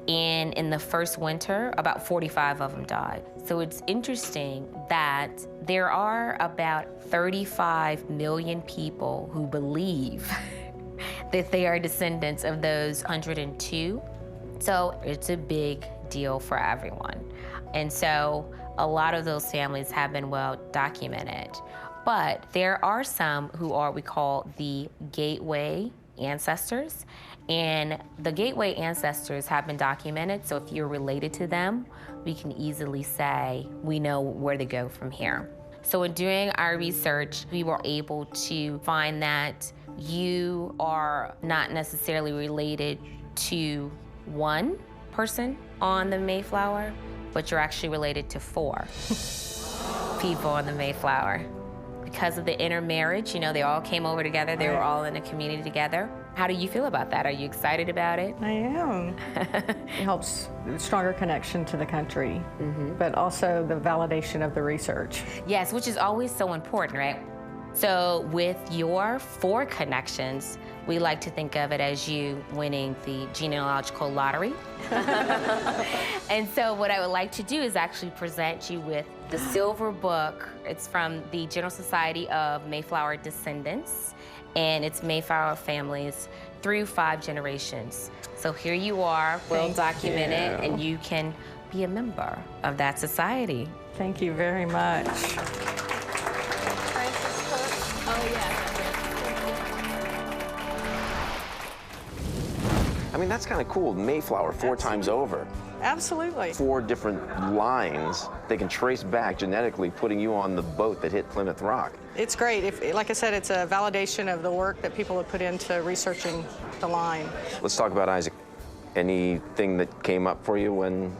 Speaker 7: And in the first winter, about 45 of them died. So it's interesting that there are about 35 million people who believe that they are descendants of those 102. So it's a big deal for everyone. And so a lot of those families have been well documented. But there are some who are what we call the gateway ancestors. And the gateway ancestors have been documented, so if you're related to them, we can easily say we know where to go from here. So in doing our research, we were able to find that you are not necessarily related to one person on the Mayflower, but you're actually related to 4 people on the Mayflower. Because of the intermarriage, you know, they all came over together, they were all in a community together. How do you feel about that? Are you excited about it?
Speaker 3: I am. It helps a stronger connection to the country, but also the validation of the research.
Speaker 7: Yes, which is always so important, right? So with your 4 connections, we like to think of it as you winning the genealogical lottery. And so what I would like to do is actually present you with the silver book. It's from the General Society of Mayflower Descendants, and it's Mayflower families through 5 generations. So here you are, well documented, and you can be a member of that society.
Speaker 3: Thank you very much.
Speaker 15: Oh, yeah.
Speaker 1: I mean, that's kind of cool. Mayflower 4 times over.
Speaker 3: Absolutely.
Speaker 1: 4 different lines they can trace back genetically, putting you on the boat that hit Plymouth Rock.
Speaker 3: It's great. Like I said, it's a validation of the work that people have put into researching the line.
Speaker 1: Let's talk about Isaac. Anything that came up for you when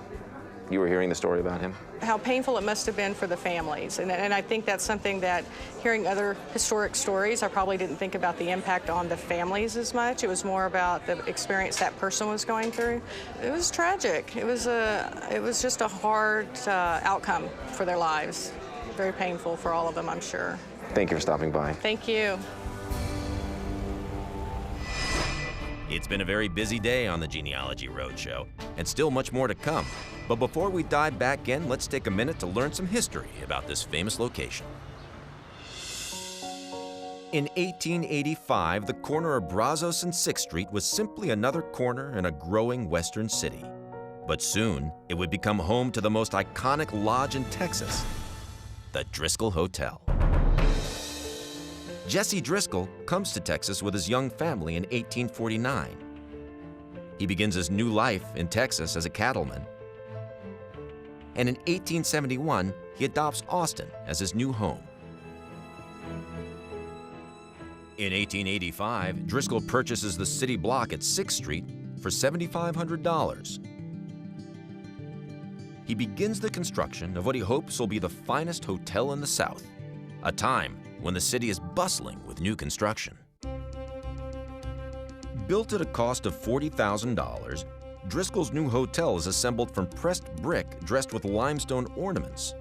Speaker 1: you were hearing the story about him?
Speaker 3: How painful it must have been for the families. And I think that's something that, hearing other historic stories, I probably didn't think about the impact on the families as much. It was more about the experience that person was going through. It was tragic. It was just a hard outcome for their lives. Very painful for all of them, I'm sure.
Speaker 1: Thank you for stopping by.
Speaker 3: Thank you.
Speaker 2: It's been a very busy day on the Genealogy Roadshow, and still much more to come. But before we dive back in, let's take a minute to learn some history about this famous location. In 1885, the corner of Brazos and 6th Street was simply another corner in a growing western city. But soon, it would become home to the most iconic lodge in Texas, the Driscoll Hotel. Jesse Driscoll comes to Texas with his young family in 1849. He begins his new life in Texas as a cattleman. And in 1871, he adopts Austin as his new home. In 1885, Driscoll purchases the city block at 6th Street for $7,500. He begins the construction of what he hopes will be the finest hotel in the South, a time when the city is bustling with new construction. Built at a cost of $40,000, Driscoll's new hotel is assembled from pressed brick dressed with limestone ornaments.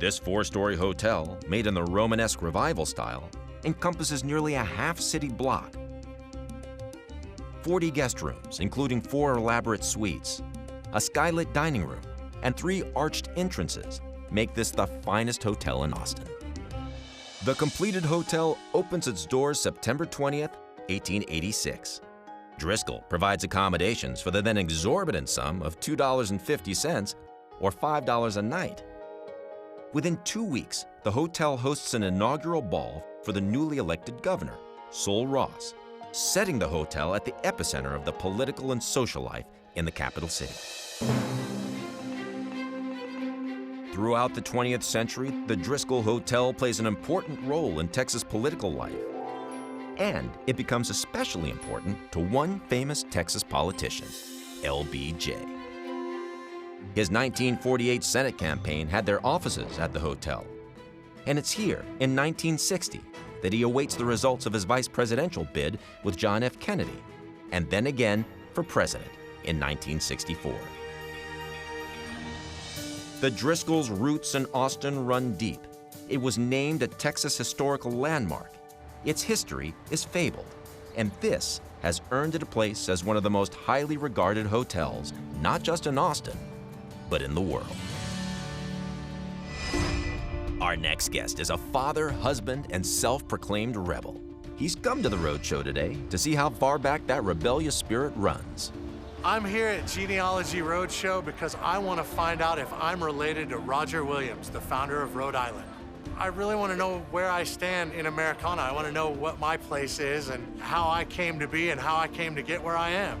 Speaker 2: This 4-story hotel, made in the Romanesque Revival style, encompasses nearly a half-city block. 40 guest rooms, including 4 elaborate suites, a skylit dining room, and 3 arched entrances make this the finest hotel in Austin. The completed hotel opens its doors September 20th, 1886. Driscoll provides accommodations for the then exorbitant sum of $2.50 or $5 a night. Within 2 weeks, the hotel hosts an inaugural ball for the newly elected governor, Sol Ross, setting the hotel at the epicenter of the political and social life in the capital city. Throughout the 20th century, the Driscoll Hotel plays an important role in Texas political life. And it becomes especially important to one famous Texas politician, LBJ. His 1948 Senate campaign had their offices at the hotel. And it's here, in 1960, that he awaits the results of his vice presidential bid with John F. Kennedy, and then again for president in 1964. The Driscoll's roots in Austin run deep. It was named a Texas historical landmark. Its history is fabled, and this has earned it a place as one of the most highly regarded hotels, not just in Austin, but in the world. Our next guest is a father, husband, and self-proclaimed rebel. He's come to the Roadshow today to see how far back that rebellious spirit runs.
Speaker 20: I'm here at Genealogy Roadshow because I want to find out if I'm related to Roger Williams, the founder of Rhode Island. I really want to know where I stand in Americana. I want to know what my place is and how I came to be and how I came to get where I am.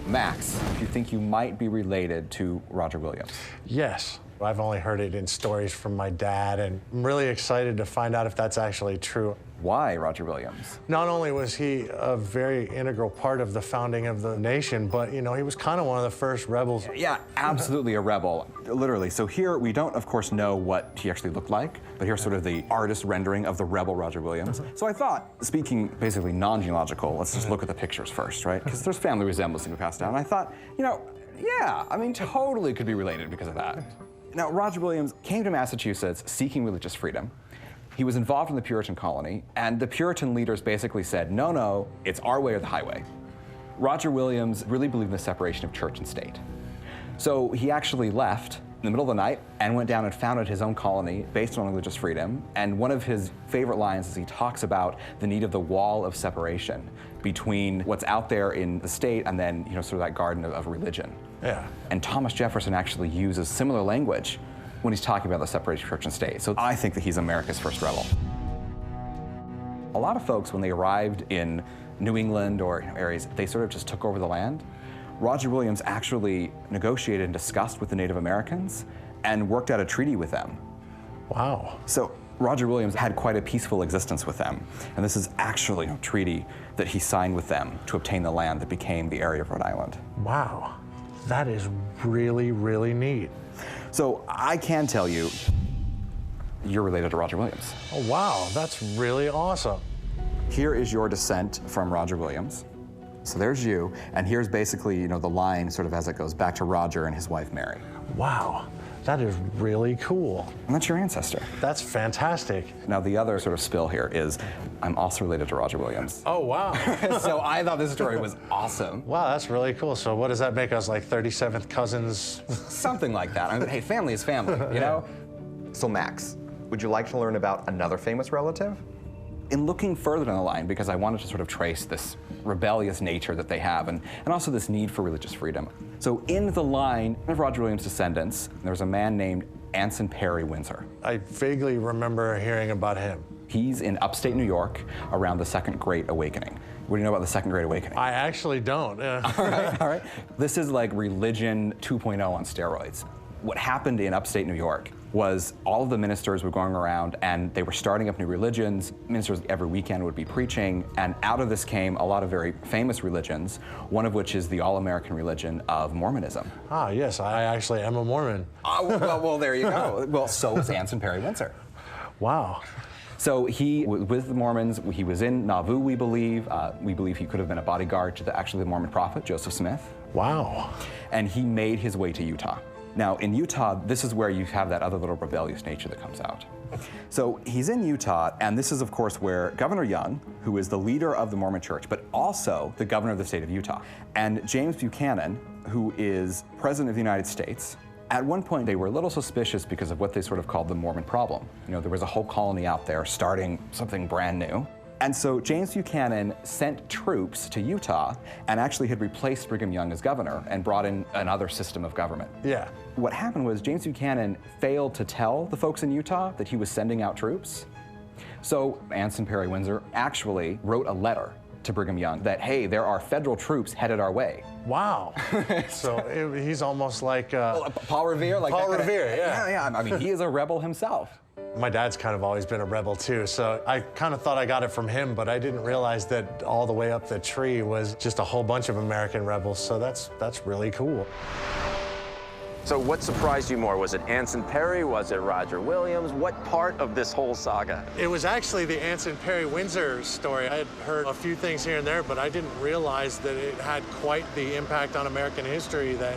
Speaker 18: Max, do you think you might be related to Roger Williams?
Speaker 20: Yes. I've only heard it in stories from my dad, and I'm really excited to find out if that's actually true.
Speaker 18: Why Roger Williams?
Speaker 20: Not only was he a very integral part of the founding of the nation, but, you know, he was kind of one of the first rebels.
Speaker 18: Yeah, absolutely a rebel, literally. So here, we don't, of course, know what he actually looked like, but here's sort of the artist rendering of the rebel Roger Williams. So I thought, speaking basically non-genealogical, let's just look at the pictures first, right? Because there's family resemblance to be passed down. And I thought, you know, yeah, I mean, totally could be related because of that. Now, Roger Williams came to Massachusetts seeking religious freedom. He was involved in the Puritan colony, and the Puritan leaders basically said, no, no, it's our way or the highway. Roger Williams really believed in the separation of church and state. So he actually left in the middle of the night and went down and founded his own colony based on religious freedom. And one of his favorite lines is he talks about the need of the wall of separation between what's out there in the state and then, you know, sort of that garden of religion.
Speaker 20: Yeah.
Speaker 18: And Thomas Jefferson actually uses similar language when he's talking about the separation of church and state. So I think that he's America's first rebel. A lot of folks, when they arrived in New England or areas, they sort of just took over the land. Roger Williams actually negotiated and discussed with the Native Americans and worked out a treaty with them.
Speaker 20: Wow.
Speaker 18: So Roger Williams had quite a peaceful existence with them. And this is actually a treaty that he signed with them to obtain the land that became the area of Rhode Island.
Speaker 20: Wow. That is really, really neat.
Speaker 18: So I can tell you, you're related to Roger Williams.
Speaker 20: Oh, wow, that's really awesome.
Speaker 18: Here is your descent from Roger Williams. So there's you, and here's basically, you know, the line sort of as it goes back to Roger and his wife, Mary.
Speaker 20: Wow, that is really cool.
Speaker 18: And that's your ancestor.
Speaker 20: That's fantastic.
Speaker 18: Now, the other sort of spill here is I'm also related to Roger Williams.
Speaker 20: Oh, wow.
Speaker 18: So I thought this story was awesome.
Speaker 20: Wow, that's really cool. So what does that make us, like 37th cousins?
Speaker 18: Something like that. I mean, hey, family is family, you know?
Speaker 21: So Max, would you like to learn about another famous relative?
Speaker 18: In looking further down the line, because I wanted to sort of trace this rebellious nature that they have and also this need for religious freedom. So in the line of Roger Williams' descendants, there's a man named
Speaker 4: Anson Perry Windsor.
Speaker 20: I vaguely remember hearing about him.
Speaker 4: He's in upstate New York around the Second Great Awakening. What do you know about the Second Great Awakening?
Speaker 20: I actually don't.
Speaker 4: All right. This is like religion 2.0 on steroids. What happened in upstate New York was all of the ministers were going around and they were starting up new religions. Ministers every weekend would be preaching, and out of this came a lot of very famous religions, one of which is the all-American religion of Mormonism.
Speaker 20: Ah, yes, I actually am a Mormon.
Speaker 4: Well, there you go. Well, so is Anson Perry Windsor.
Speaker 20: Wow.
Speaker 4: So he was with the Mormons. He was in Nauvoo, we believe. We believe he could have been a bodyguard to the Mormon prophet, Joseph Smith.
Speaker 20: Wow.
Speaker 4: And he made his way to Utah. Now, in Utah, this is where you have that other little rebellious nature that comes out. So he's in Utah, and this is, of course, where Governor Young, who is the leader of the Mormon Church, but also the governor of the state of Utah, and James Buchanan, who is president of the United States. At one point, they were a little suspicious because of what they sort of called the Mormon problem. You know, there was a whole colony out there starting something brand new. And so James Buchanan sent troops to Utah and actually had replaced Brigham Young as governor and brought in another system of government.
Speaker 20: Yeah.
Speaker 4: What happened was James Buchanan failed to tell the folks in Utah that he was sending out troops. So Anson Perry Windsor actually wrote a letter to Brigham Young that, hey, there are federal troops headed our way.
Speaker 20: Wow. So he's almost like
Speaker 4: Paul Revere, like
Speaker 20: Paul Revere,
Speaker 4: yeah. I mean, he is a rebel himself.
Speaker 20: My dad's kind of always been a rebel too, so I kind of thought I got it from him, but I didn't realize that all the way up the tree was just a whole bunch of American rebels. So that's really cool.
Speaker 1: So what surprised you more? Was it Anson Perry? Was it Roger Williams? What part of this whole saga?
Speaker 20: It was actually the Anson Perry Windsor story. I had heard a few things here and there, but I didn't realize that it had quite the impact on American history that,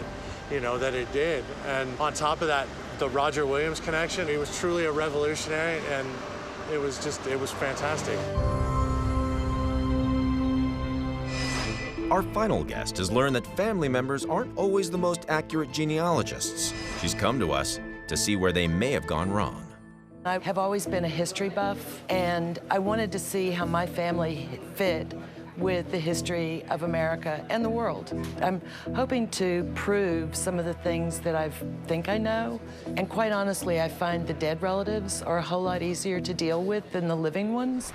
Speaker 20: that it did. And on top of that, the Roger Williams connection, he was truly a revolutionary, and it was fantastic.
Speaker 2: Our final guest has learned that family members aren't always the most accurate genealogists. She's come to us to see where they may have gone wrong.
Speaker 5: I have always been a history buff, and I wanted to see how my family fit with the history of America and the world. I'm hoping to prove some of the things that I think I know, and quite honestly, I find the dead relatives are a whole lot easier to deal with than the living ones.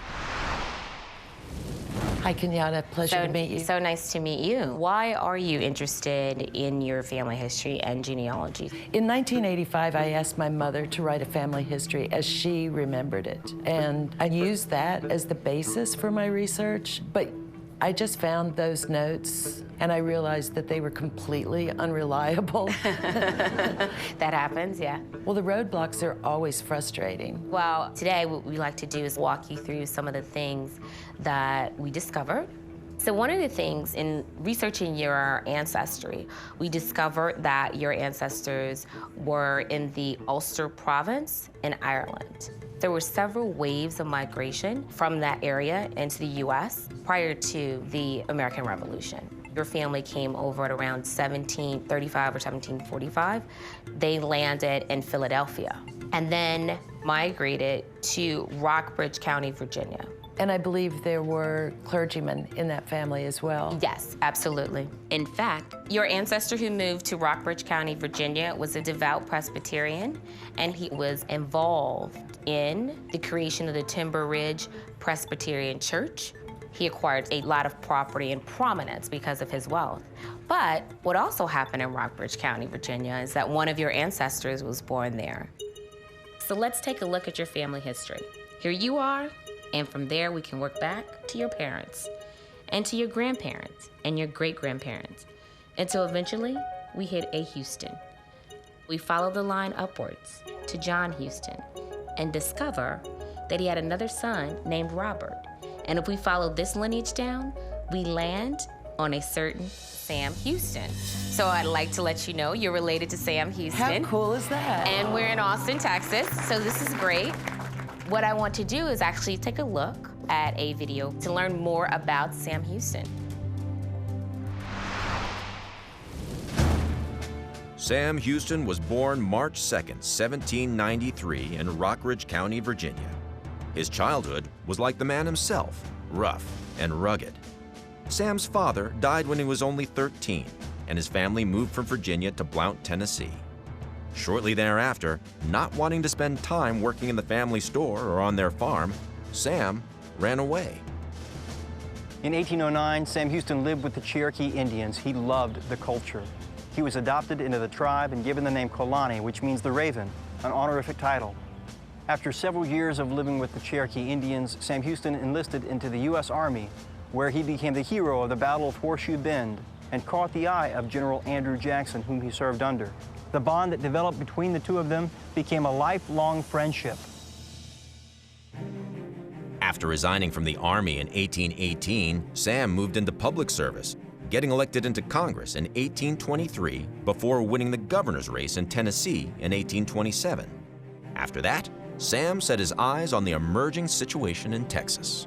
Speaker 5: Hi, Kenyatta. Pleasure to meet you.
Speaker 7: So nice to meet you. Why are you interested in your family history and genealogy?
Speaker 5: In 1985, I asked my mother to write a family history as she remembered it. And I used that as the basis for my research. But I just found those notes, and I realized that they were completely unreliable.
Speaker 7: That happens, yeah.
Speaker 5: Well, the roadblocks are always frustrating.
Speaker 7: Well, today what we like to do is walk you through some of the things that we discovered. So one of the things in researching your ancestry, we discovered that your ancestors were in the Ulster province in Ireland. There were several waves of migration from that area into the U.S. prior to the American Revolution. Your family came over at around 1735 or 1745. They landed in Philadelphia and then migrated to Rockbridge County, Virginia.
Speaker 5: And I believe there were clergymen in that family as well.
Speaker 7: Yes, absolutely. In fact, your ancestor who moved to Rockbridge County, Virginia was a devout Presbyterian, and he was involved in the creation of the Timber Ridge Presbyterian Church. He acquired a lot of property and prominence because of his wealth. But what also happened in Rockbridge County, Virginia, is that one of your ancestors was born there. So let's take a look at your family history. Here you are, and from there we can work back to your parents, and to your grandparents, and your great-grandparents, until eventually we hit A. Houston. We follow the line upwards to John Houston and discover that he had another son named Robert. And if we follow this lineage down, we land on a certain Sam Houston. So I'd like to let you know you're related to Sam Houston.
Speaker 5: How cool is that?
Speaker 7: And we're in Austin, Texas, so this is great. What I want to do is actually take a look at a video to learn more about Sam Houston.
Speaker 2: Sam Houston was born March 2nd, 1793 in Rockbridge County, Virginia. His childhood was like the man himself, rough and rugged. Sam's father died when he was only 13, and his family moved from Virginia to Blount, Tennessee. Shortly thereafter, not wanting to spend time working in the family store or on their farm, Sam ran away.
Speaker 8: In 1809, Sam Houston lived with the Cherokee Indians. He loved the culture. He was adopted into the tribe and given the name Kolani, which means the Raven, an honorific title. After several years of living with the Cherokee Indians, Sam Houston enlisted into the U.S. Army, where he became the hero of the Battle of Horseshoe Bend and caught the eye of General Andrew Jackson, whom he served under. The bond that developed between the two of them became a lifelong friendship.
Speaker 2: After resigning from the Army in 1818, Sam moved into public service, getting elected into Congress in 1823 before winning the governor's race in Tennessee in 1827. After that, Sam set his eyes on the emerging situation in Texas.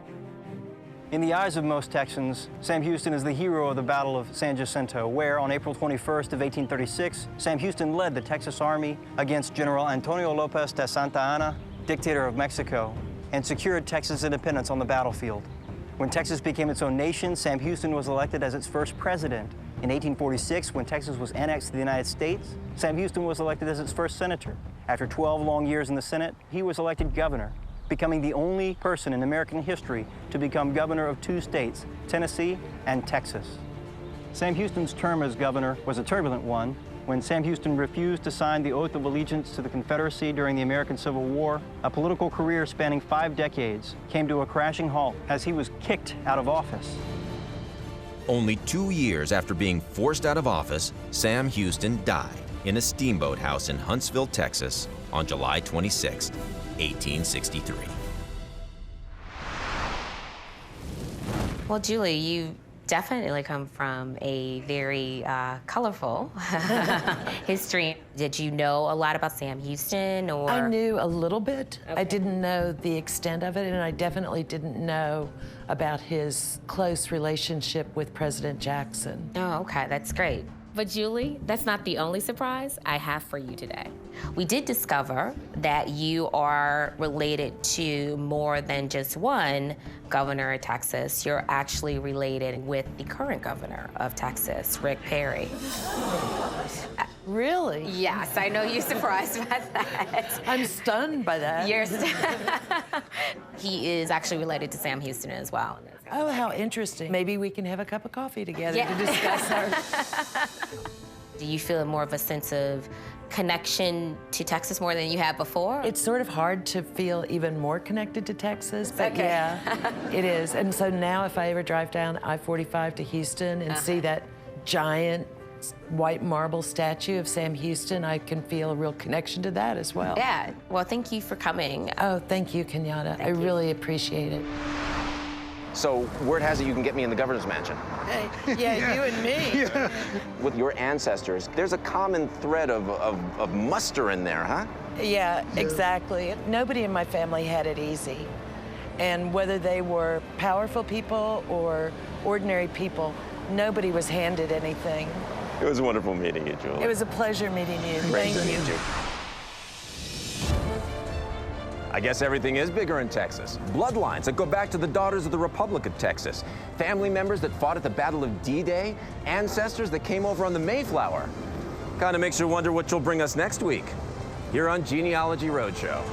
Speaker 8: In the eyes of most Texans, Sam Houston is the hero of the Battle of San Jacinto, where on April 21st of 1836, Sam Houston led the Texas Army against General Antonio Lopez de Santa Anna, dictator of Mexico, and secured Texas independence on the battlefield. When Texas became its own nation, Sam Houston was elected as its first president. In 1846, when Texas was annexed to the United States, Sam Houston was elected as its first senator. After 12 long years in the Senate, he was elected governor, becoming the only person in American history to become governor of two states, Tennessee and Texas. Sam Houston's term as governor was a turbulent one. When Sam Houston refused to sign the oath of allegiance to the Confederacy during the American Civil War, a political career spanning 5 decades came to a crashing halt as he was kicked out of office.
Speaker 2: Only 2 years after being forced out of office, Sam Houston died in a steamboat house in Huntsville, Texas, on July 26, 1863.
Speaker 7: Well, Julie, you definitely come from a very colorful history. Did you know a lot about Sam Houston, or?
Speaker 5: I knew a little bit. Okay. I didn't know the extent of it, and I definitely didn't know about his close relationship with President Jackson.
Speaker 7: Oh, okay, that's great. But Julie, that's not the only surprise I have for you today. We did discover that you are related to more than just one governor of Texas. You're actually related with the current governor of Texas, Rick Perry.
Speaker 5: Really?
Speaker 7: Yes, I know you're surprised by that.
Speaker 5: I'm stunned by that.
Speaker 7: He is actually related to Sam Houston as well.
Speaker 5: Oh, how interesting. Maybe we can have a cup of coffee together to discuss our...
Speaker 7: Do you feel more of a sense of connection to Texas more than you have before?
Speaker 5: It's sort of hard to feel even more connected to Texas, but
Speaker 7: okay.
Speaker 5: Yeah, it is. And so now if I ever drive down I-45 to Houston and see that giant white marble statue of Sam Houston, I can feel a real connection to that as well.
Speaker 7: Yeah, well, thank you for coming.
Speaker 5: Oh, thank you, Kenyatta. I really appreciate it.
Speaker 1: So word has it you can get me in the governor's mansion.
Speaker 5: Hey, yeah, you and me.
Speaker 1: Yeah. With your ancestors, there's a common thread of muster in there, huh?
Speaker 5: Yeah, exactly. Nobody in my family had it easy. And whether they were powerful people or ordinary people, nobody was handed anything.
Speaker 1: It was wonderful meeting you, Julie.
Speaker 5: It was a pleasure meeting you.
Speaker 1: Great
Speaker 5: Thank
Speaker 1: to
Speaker 5: you.
Speaker 1: meet you. I guess everything is bigger in Texas. Bloodlines that go back to the Daughters of the Republic of Texas, family members that fought at the Battle of D-Day, ancestors that came over on the Mayflower. Kind of makes you wonder what you'll bring us next week here on Genealogy Roadshow.